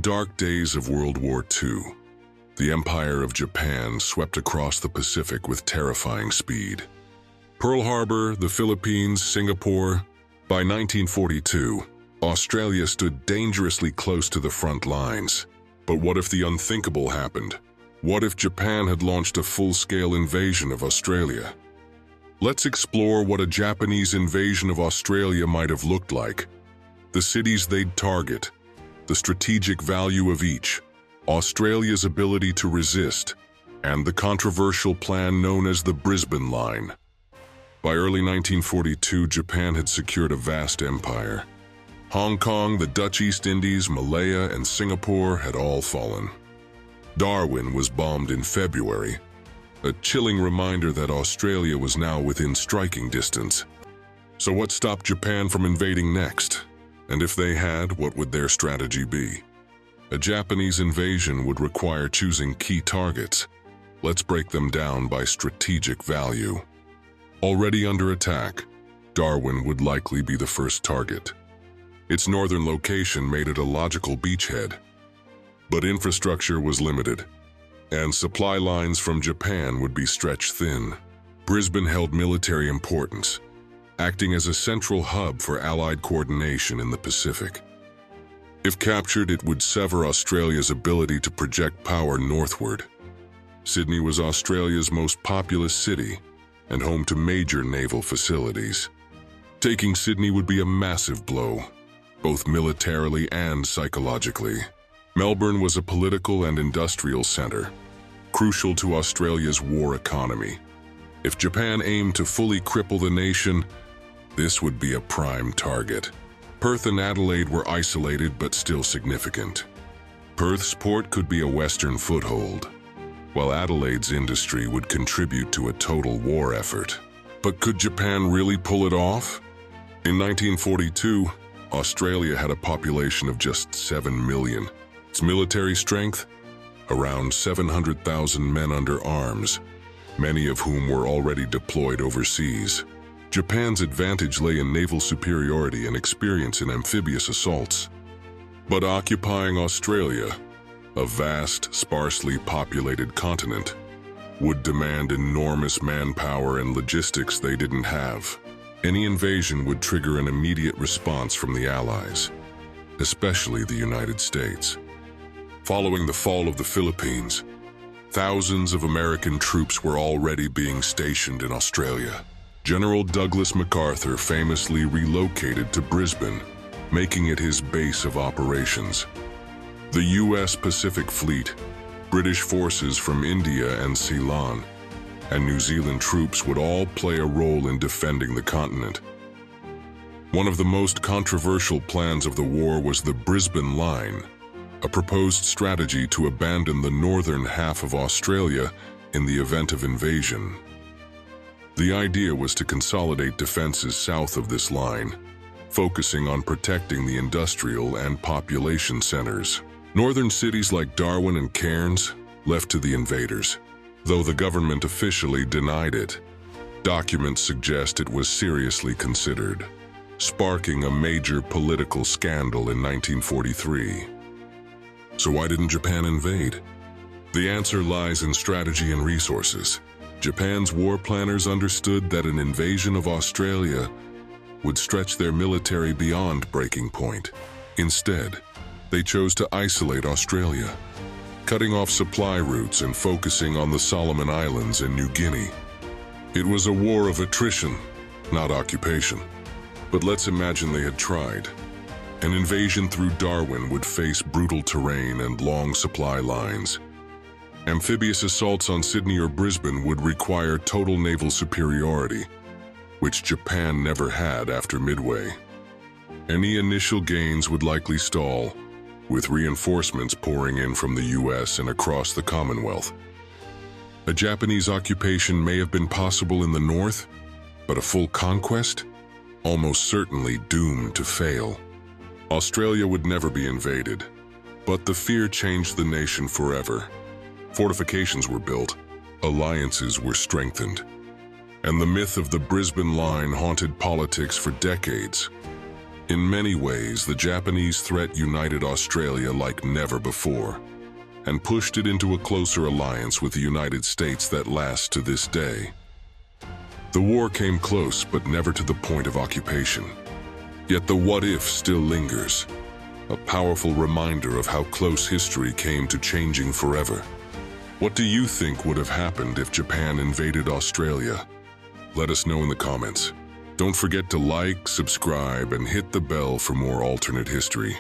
dark days of World War II, the Empire of Japan swept across the Pacific with terrifying speed. Pearl Harbor, the Philippines, Singapore. By 1942, Australia stood dangerously close to the front lines. But what if the unthinkable happened? What if Japan had launched a full-scale invasion of Australia? Let's explore what a Japanese invasion of Australia might have looked like, the cities they'd target, the strategic value of each, Australia's ability to resist, and the controversial plan known as the Brisbane Line. By early 1942, Japan had secured a vast empire. Hong Kong, the Dutch East Indies, Malaya, and Singapore had all fallen. Darwin was bombed in February, a chilling reminder that Australia was now within striking distance. So what stopped Japan from invading next? And if they had, what would their strategy be? A Japanese invasion would require choosing key targets. Let's break them down by strategic value. Already under attack, Darwin would likely be the first target. Its northern location made it a logical beachhead. But infrastructure was limited, and supply lines from Japan would be stretched thin. Brisbane held military importance, acting as a central hub for Allied coordination in the Pacific. If captured, it would sever Australia's ability to project power northward. Sydney was Australia's most populous city and home to major naval facilities. Taking Sydney would be a massive blow, both militarily and psychologically. Melbourne was a political and industrial center, crucial to Australia's war economy. If Japan aimed to fully cripple the nation, this would be a prime target. Perth and Adelaide were isolated but still significant. Perth's port could be a western foothold, while Adelaide's industry would contribute to a total war effort. But could Japan really pull it off? In 1942, Australia had a population of just 7 million. Its military strength? Around 700,000 men under arms, many of whom were already deployed overseas. Japan's advantage lay in naval superiority and experience in amphibious assaults. But occupying Australia, a vast, sparsely populated continent, would demand enormous manpower and logistics they didn't have. Any invasion would trigger an immediate response from the Allies, especially the United States. Following the fall of the Philippines, thousands of American troops were already being stationed in Australia. General Douglas MacArthur famously relocated to Brisbane, making it his base of operations. The U.S. Pacific Fleet, British forces from India and Ceylon, and New Zealand troops would all play a role in defending the continent. One of the most controversial plans of the war was the Brisbane Line, a proposed strategy to abandon the northern half of Australia in the event of invasion. The idea was to consolidate defenses south of this line, focusing on protecting the industrial and population centers. Northern cities like Darwin and Cairns left to the invaders, though the government officially denied it. Documents suggest it was seriously considered, sparking a major political scandal in 1943. So why didn't Japan invade? The answer lies in strategy and resources. Japan's war planners understood that an invasion of Australia would stretch their military beyond breaking point. Instead, they chose to isolate Australia, cutting off supply routes and focusing on the Solomon Islands and New Guinea. It was a war of attrition, not occupation. But let's imagine they had tried. An invasion through Darwin would face brutal terrain and long supply lines. Amphibious assaults on Sydney or Brisbane would require total naval superiority, which Japan never had after Midway. Any initial gains would likely stall, with reinforcements pouring in from the US and across the Commonwealth. A Japanese occupation may have been possible in the north, but a full conquest? Almost certainly doomed to fail. Australia would never be invaded, but the fear changed the nation forever. Fortifications were built, alliances were strengthened, and the myth of the Brisbane Line haunted politics for decades. In many ways, the Japanese threat united Australia like never before, and pushed it into a closer alliance with the United States that lasts to this day. The war came close, but never to the point of occupation. Yet the what-if still lingers, a powerful reminder of how close history came to changing forever. What do you think would have happened if Japan invaded Australia? Let us know in the comments. Don't forget to like, subscribe, and hit the bell for more alternate history.